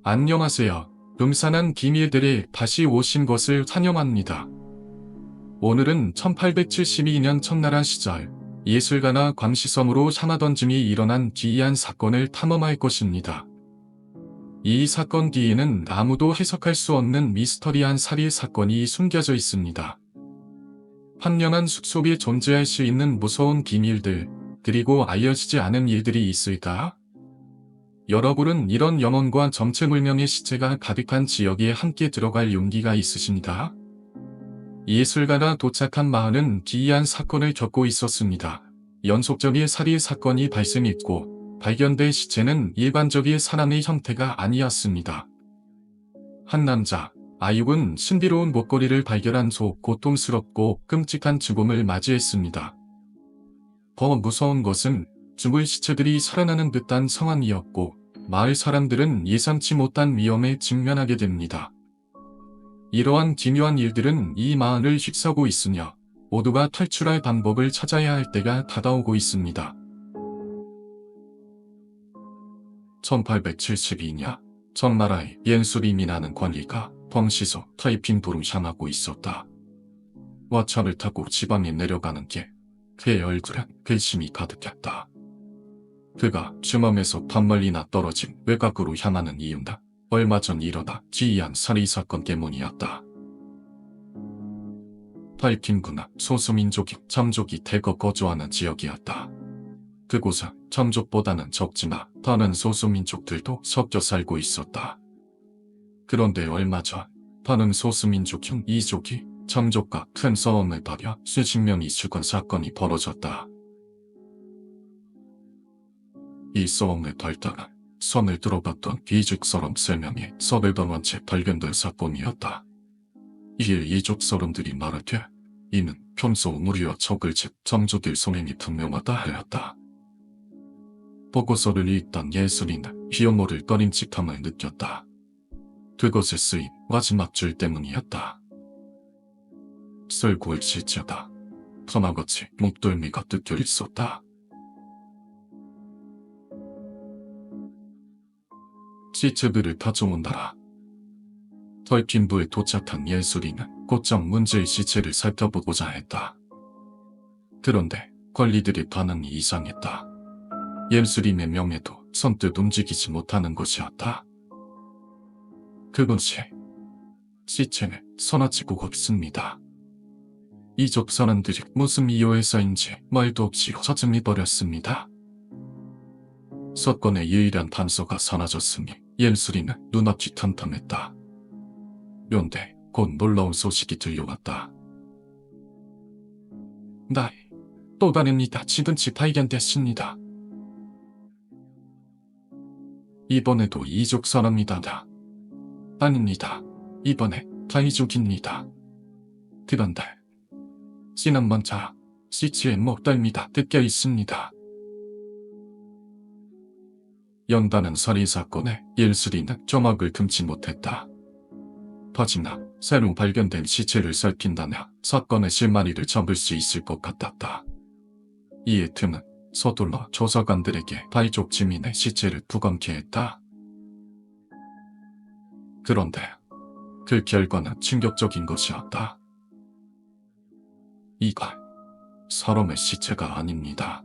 안녕하세요. 음산한 기밀들이 다시 오신 것을 환영합니다. 오늘은 1872년 청나라 시절 예술가나 광시섬으로 샤마던짐이 일어난 기이한 사건을 탐험할 것입니다. 이 사건 뒤에는 아무도 해석할 수 없는 미스터리한 살인 사건이 숨겨져 있습니다. 환영한 숲속에 존재할 수 있는 무서운 비밀들, 그리고 알려지지 않은 일들이 있을까? 여러분은 이런 영혼과 정체불명의 시체가 가득한 지역에 함께 들어갈 용기가 있으십니까? 예술가가 도착한 마을은 기이한 사건을 겪고 있었습니다. 연속적인 살인 사건이 발생했고 발견된 시체는 일반적인 사람의 형태가 아니었습니다. 한 남자, 아육은 신비로운 목걸이를 발견한 후 고통스럽고 끔찍한 죽음을 맞이했습니다. 더 무서운 것은 죽을 시체들이 살아나는 듯한 상황이었고 마을 사람들은 예상치 못한 위험에 직면하게 됩니다. 이러한 기묘한 일들은 이 마을을 휩싸고 있으며 모두가 탈출할 방법을 찾아야 할 때가 다가오고 있습니다. 1872년 청나라의 옌수림이라는 관리가 펑시서 타이핑도를 향하고 있었다. 화차를 타고 지방에 내려가는 길, 그의 얼굴엔 괘씸이 가득했다. 그가 주멈에서 반멀리나 떨어진 외곽으로 향하는 이유는 얼마 전 일어난 기이한 살인 사건 때문이었다. 타이핑구는 소수민족이 참족이 대거 거주하는 지역이었다. 그곳은 참족보다는 적지만 다른 소수민족들도 섞여 살고 있었다. 그런데 얼마 전 다른 소수민족 중 이족이 참족과 큰 싸움을 벌여 수십 명이 죽은 사건이 벌어졌다. 이 싸움을 벌다가 손을 들어봤던 귀족 사람 3명이 섭을 당한 채 발견된 사건이었다. 이에 이족 사람들이 말하되 이는 평소 우리와 적을 즉 참족의 손행이 분명하다 하였다. 보고서를 읽던 예술인은 희어모를 꺼림칙함을 느꼈다. 그것에 쓰인 마지막 줄 때문이었다. 썰고의 시체다. 하나같이 목덜미가 뜯겨 있었다. 시체들을 가져온다라. 털킨부에 도착한 예술인은 곧장 문제의 시체를 살펴보고자 했다. 그런데 관리들의 반응이 이상했다. 예술인의 명예도 선뜻 움직이지 못하는 것이었다. 그것이 시체는 서너지고 없습니다. 이족 사람들이 무슨 이유에서인지 말도 없이 허점이 버렸습니다. 사건의 유일한 단서가 사라졌으니 예술인은 눈앞이 탐탐했다. 그런데 곧 놀라운 소식이 들려왔다. 또 다른 이다 지근치 발견됐습니다. 이번에도 이족 사람이다. 아닙니다. 이번에 타이족입니다. 그런데 지난번 시체의 목덜미가 뜯겨 있습니다. 연다는 살인 사건에 예술인은 조막을 금치 못했다. 하지만 새로 발견된 시체를 살핀다면 사건의 실마리를 잡을 수 있을 것 같았다. 이에 틈은 서둘러 조사관들에게 타이족 지민의 시체를 부검케 했다. 그런데 그 결과는 충격적인 것이었다. 이건 사람의 시체가 아닙니다.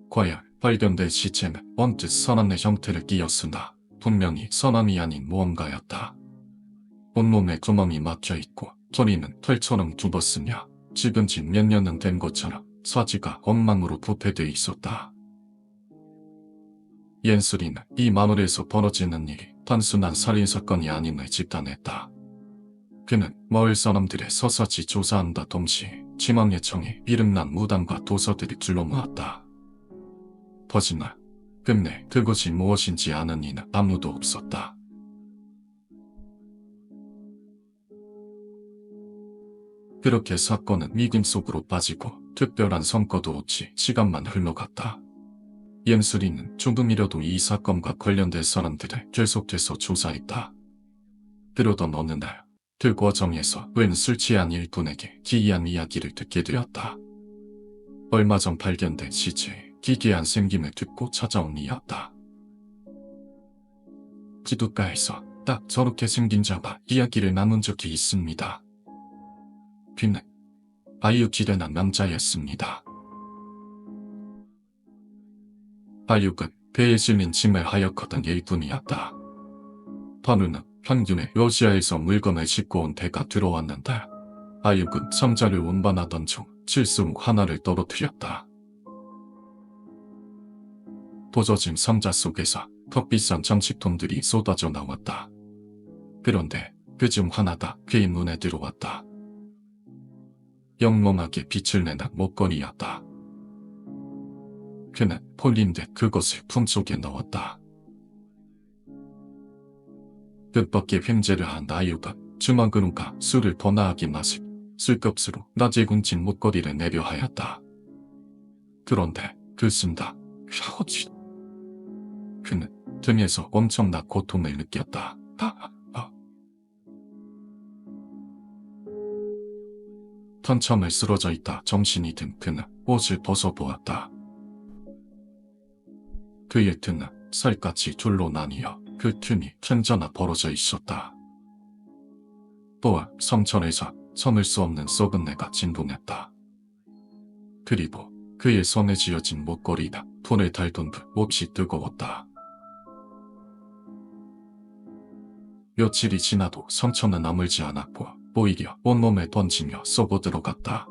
과연 발견된 시체는 언뜻 선암의 형태를 띠었으나 분명히 선암이 아닌 무언가였다. 온몸에 구멍이 막혀있고 소리는 털처럼 굽었으며 지금 지 몇 년은 된 것처럼 사지가 엉망으로 부패되어 있었다. 옌스리는 이 마을에서 벌어지는 일이 단순한 살인사건이 아님을 집단했다. 그는 마을 사람들의 서서히 조사한다 동시에 지망예청에 이름난 무당과 도서들이 둘러모았다. 하지만 끝내 그것이 무엇인지 아는 이는 아무도 없었다. 그렇게 사건은 미금 속으로 빠지고 특별한 성과도 없이 시간만 흘러갔다. 옌스리는 조금이라도 이 사건과 관련된 사람들을 계속해서 조사했다. 그러던 어느 날 그 과정에서 웬 술 취한 일꾼에게 기이한 이야기를 듣게 되었다. 얼마 전 발견된 시체에 기괴한 생김을 듣고 찾아온 이였다. 지도가에서 딱 저렇게 생긴 자와 이야기를 나눈 적이 있습니다. 그는 아유 기련한 남자였습니다. 아육은 배에 실린 짐을 하였거든 일뿐이었다. 번우는 평균에 러시아에서 물건을 싣고 온 배가 들어왔는데 아육은 상자를 운반하던 중 실수 하나를 떨어뜨렸다. 부서진 상자 속에서 더 비싼 장식품들이 쏟아져 나왔다. 그런데 그 중 하나가 그의 눈에 들어왔다. 영롱하게 빛을 내는 목걸이였다. 그는 폴린 듯 그것을 품속에 넣었다. 뜻밖의 횡재를 한 아육은 주먹으로 가 술을 번화하게 마시 술값으로 낮에 군친 목걸이를 내려 하였다. 그런데 그 순간 그는 등에서 엄청난 고통을 느꼈다. 한참을 쓰러져 있다 정신이 든 그는 옷을 벗어보았다. 그의 등은 살갗이 둘로 나뉘어 그 틈이 천자나 벌어져 있었다. 또한 성천에서 참을 수 없는 썩은내가 진동했다. 그리고 그의 손에 쥐어진 목걸이가 손에 달던 듯 몹시 뜨거웠다. 며칠이 지나도 상처는 아물지 않았고 오히려 온몸에 던지며 썩어 들어갔다.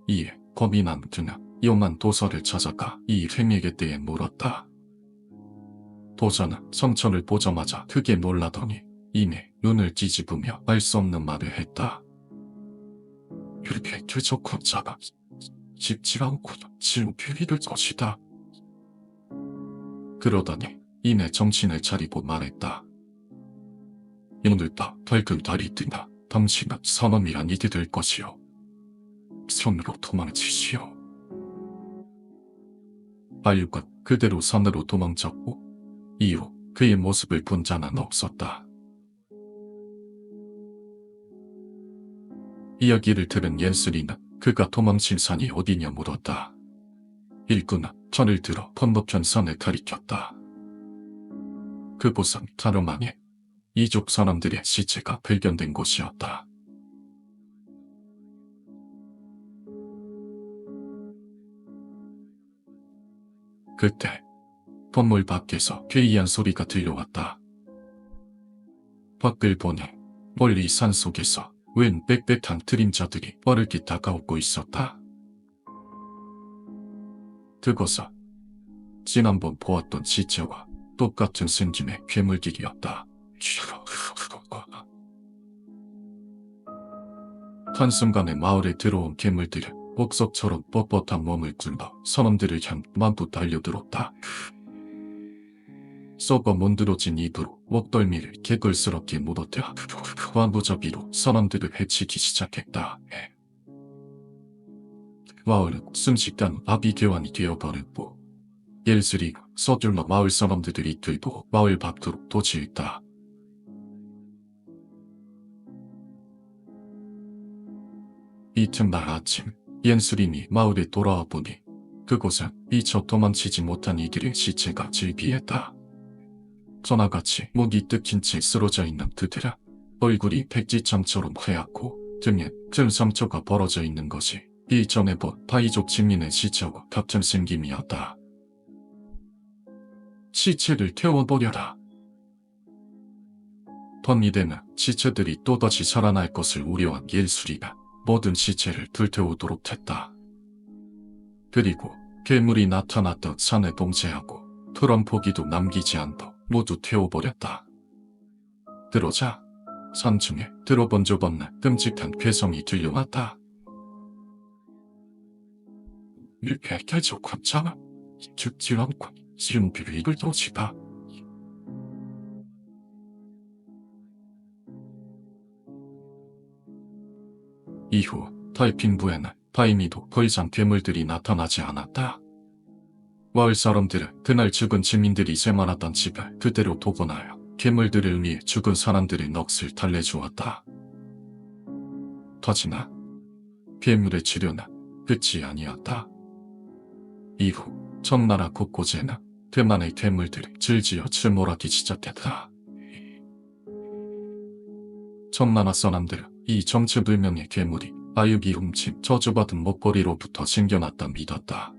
이에 겁이 난 그는 용한 도서를 찾아가 이 횡에게 대해 물었다. 도서는 상처를 보자마자 크게 놀라더니 이내 눈을 뒤집으며 알 수 없는 말을 했다. 이렇게 퇴적한 자가 집지 않고 질필이를 것이다. 그러더니 이내 정신을 차리고 말했다. 오늘따 밝은 달이 뜬다. 당신은 사람이란 이게 될 것이요. 손으로 도망치시오. 아육은 그대로 산으로 도망쳤고 이후 그의 모습을 본 자는 없었다. 이야기를 들은 옌스리는 그가 도망친 산이 어디냐 물었다. 일꾼은 천을 들어 건너편 산을 가리켰다. 그곳은 다름 아닌 이족 사람들의 시체가 발견된 곳이었다. 그때 건물 밖에서 괴이한 소리가 들려왔다. 밖을 보니 멀리 산속에서 웬 빽빽한 그림자들이 빠르게 다가오고 있었다. 그것은 지난번 보았던 시체와 똑같은 생김의 괴물들이었다. 한순간에 마을에 들어온 괴물들은 복석처럼 뻣뻣한 몸을 굴러 사람들을 향 마구 달려들었다. 썩어 문드러진 입으로 목덜미를 개걸스럽게 물어대 완부잡이로 사람들을 해치기 시작했다. 마을은 순식간 아비규환이 되어버렸고 옐스리가 서둘러 마을 사람들이 들고 마을 밖으로 도취했다. 이튿날 아침 옌스림이 마을에 돌아와 보니 그곳은 미처 도망치지 못한 이들의 시체가 즐비했다. 전화같이 목이 뜯긴 채 쓰러져 있는 그들은 얼굴이 백지창처럼 하얗고 등에 큰 상처가 벌어져 있는 것이 이전에 본 바이족 증민의 시체와 같은 생김이었다. 시체를 태워버려라. 번미대는 시체들이 또다시 살아날 것을 우려한 옐수리가 모든 시체를 불태우도록 했다. 그리고 괴물이 나타났던 산을 봉쇄하고 푸른 포기도 남기지 않고 모두 태워버렸다. 그러자 산중에 들어본 적 없는 끔찍한 괴성이 들려왔다. 이렇게 계속 합잖아. 죽지 않고 지름비를 입을 도시다. 이후 타이핑부에는 다행히도 더 이상 괴물들이 나타나지 않았다. 마을 사람들은 그날 죽은 주민들이 생활하던 집을 그대로 복원하여 괴물들을 위해 죽은 사람들의 넋을 달래주었다. 하지만 괴물의 치료는 끝이 아니었다. 이후 청나라 곳곳에는 대만의 괴물들이 질지어 출몰하기 시작했다. 청나라 사람들은 이 정체불명의 괴물이 아유비 훔친 저주받은 목걸이로부터 생겨났다 믿었다.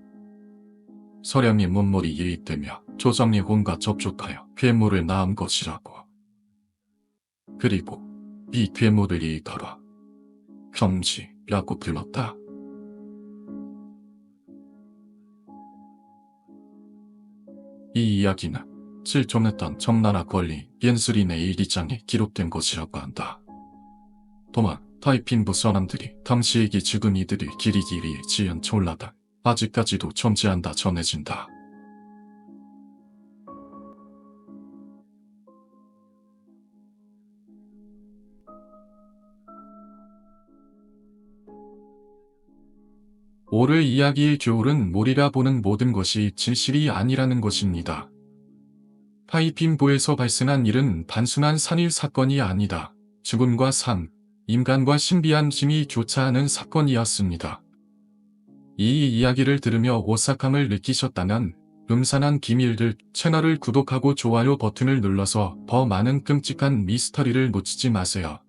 서량이 문물이 유입되며 조정리 혼과 접촉하여 괴물을 낳은 것이라고. 그리고 이 괴물을 일컬어 경지라고 불렀다. 이 이야기는 실종했던 청나라 권리 옌수린의 일기장에 기록된 것이라고 한다. 또한 타이핀부 사람들이 당시이기 지금 이들이 기리기리에 지은 졸라단 아직까지도 존재한다 전해진다. 오늘 이야기의 교훈은 우리가 보는 모든 것이 진실이 아니라는 것입니다. 타이핀부에서 발생한 일은 단순한 산일 사건이 아니다. 죽음과 삶, 인간과 신비한 힘이 교차하는 사건이었습니다. 이 이야기를 들으며 오싹함을 느끼셨다면 음산한 기밀들 채널을 구독하고 좋아요 버튼을 눌러서 더 많은 끔찍한 미스터리를 놓치지 마세요.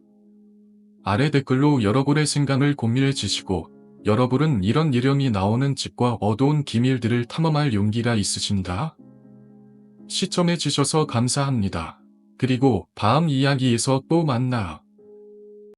아래 댓글로 여러분의 생각을 공유해 주시고 여러분은 이런 이름이 나오는 집과 어두운 기밀들을 탐험할 용기가 있으신가? 시청해 주셔서 감사합니다. 그리고 다음 이야기에서 또 만나요.